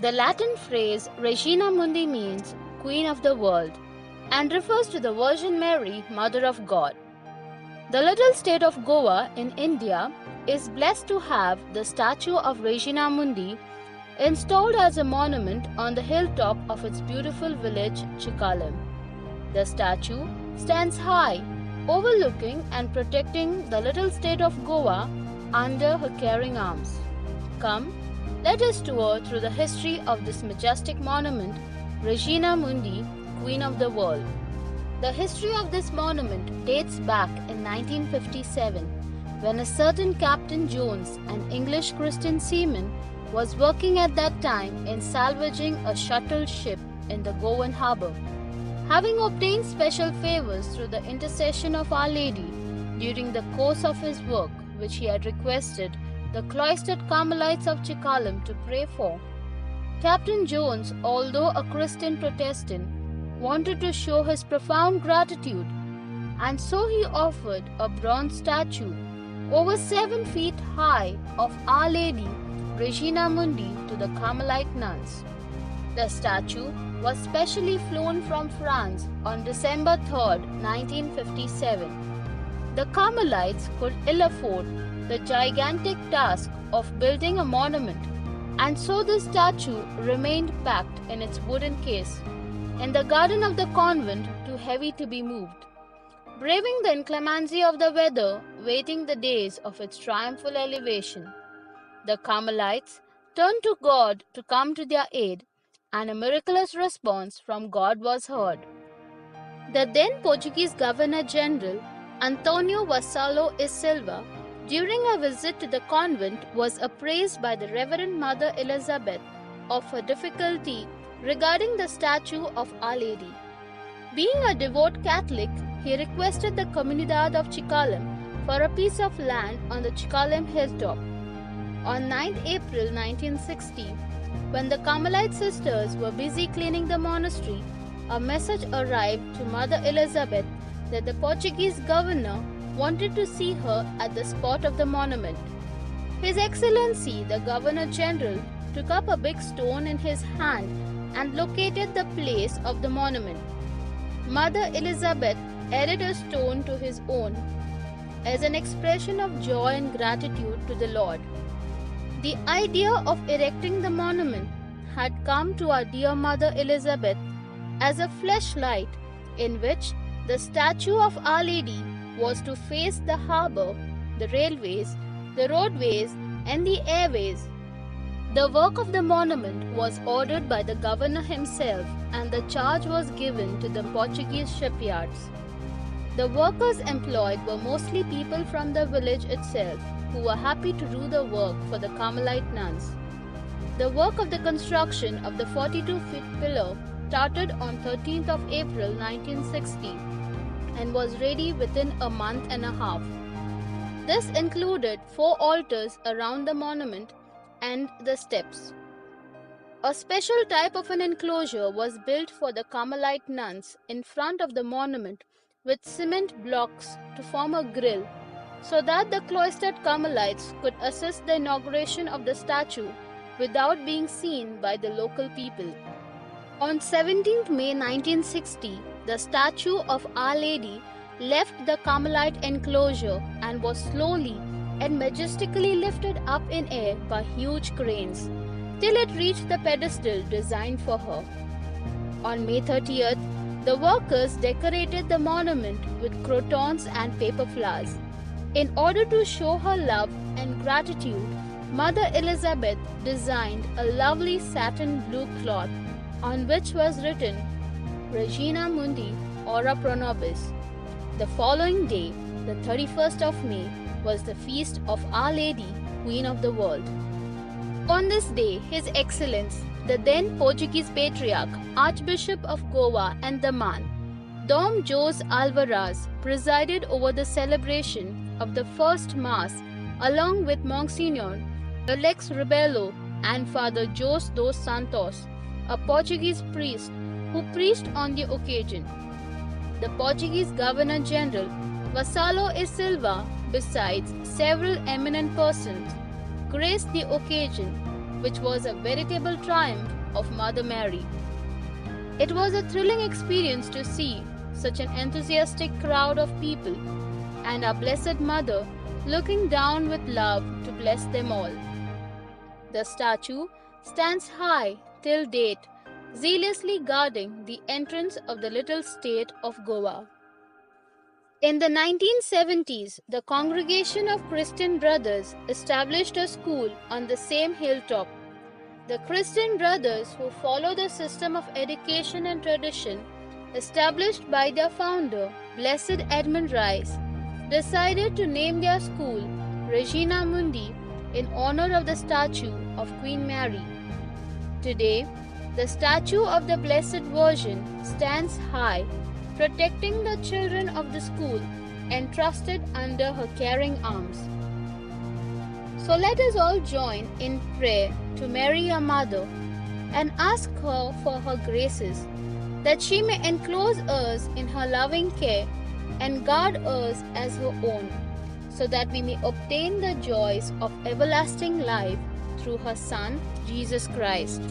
The Latin phrase Regina Mundi means Queen of the World and refers to the Virgin Mary, Mother of God. The little state of Goa in India is blessed to have the statue of Regina Mundi installed as a monument on the hilltop of its beautiful village Chikalam. The statue stands high, overlooking and protecting the little state of Goa under her caring arms. Come, let us tour through the history of this majestic monument, Regina Mundi, Queen of the World. The history of this monument dates back in 1957, when a certain Captain Jones, an English Christian seaman, was working at that time in salvaging a shuttle ship in the Goan harbour. Having obtained special favours through the intercession of Our Lady during the course of his work, which he had requested the cloistered Carmelites of Chikalam to pray for, Captain Jones, although a Christian Protestant, wanted to show his profound gratitude, and so he offered a bronze statue over 7 feet high of Our Lady Regina Mundi to the Carmelite nuns. The statue was specially flown from France on December 3, 1957. The Carmelites could ill afford the gigantic task of building a monument, and so the statue remained packed in its wooden case in the garden of the convent, too heavy to be moved. Braving the inclemency of the weather, waiting the days of its triumphal elevation, the Carmelites turned to God to come to their aid, and a miraculous response from God was heard. The then Portuguese Governor General Antonio Vassallo e Silva, during a visit to the convent, was appraised by the Reverend Mother Elizabeth of her difficulty regarding the statue of Our Lady. Being a devout Catholic, he requested the Comunidad of Chikalam for a piece of land on the Chikalam hilltop. On 9 April 1960, when the Carmelite sisters were busy cleaning the monastery, a message arrived to Mother Elizabeth that the Portuguese governor wanted to see her at the spot of the monument. His Excellency, the Governor General, took up a big stone in his hand and located the place of the monument. Mother Elizabeth added a stone to his own as an expression of joy and gratitude to the Lord. The idea of erecting the monument had come to our dear Mother Elizabeth as a flashlight in which the statue of Our Lady was to face the harbour, the railways, the roadways, and the airways. The work of the monument was ordered by the governor himself, and the charge was given to the Portuguese shipyards. The workers employed were mostly people from the village itself, who were happy to do the work for the Carmelite nuns. The work of the construction of the 42-foot pillar started on 13th of April 1960 and was ready within a month and a half. This included 4 altars around the monument and the steps. A special type of an enclosure was built for the Carmelite nuns in front of the monument with cement blocks to form a grille, so that the cloistered Carmelites could assist the inauguration of the statue without being seen by the local people. On 17th May 1960, the statue of Our Lady left the Carmelite enclosure and was slowly and majestically lifted up in air by huge cranes till it reached the pedestal designed for her. On May 30th, the workers decorated the monument with crotons and paper flowers. In order to show her love and gratitude, Mother Elizabeth designed a lovely satin blue cloth on which was written Regina Mundi Ora Pro Nobis. The following day, the 31st of May, was the feast of Our Lady, Queen of the World. On this day, His Excellence, the then Portuguese Patriarch, Archbishop of Goa and Daman, Dom Jose Alvaraz, presided over the celebration of the first Mass along with Monsignor Alex Rebelo and Father Jose dos Santos, a Portuguese priest who preached on the occasion. The Portuguese Governor General Vassallo e Silva, besides several eminent persons, graced the occasion. which was a veritable triumph of Mother Mary. It was a thrilling experience to see such an enthusiastic crowd of people and our Blessed Mother looking down with love to bless them all. The statue stands high till date, zealously guarding the entrance of the little state of Goa. In the 1970s, the Congregation of Christian Brothers established a school on the same hilltop. The Christian Brothers, who follow the system of education and tradition established by their founder, Blessed Edmund Rice, decided to name their school Regina Mundi in honor of the statue of Queen Mary. Today, the statue of the Blessed Virgin stands high, protecting the children of the school entrusted under her caring arms. So let us all join in prayer to Mary our Mother and ask her for her graces, that she may enclose us in her loving care and guard us as her own, so that we may obtain the joys of everlasting life through her Son, Jesus Christ.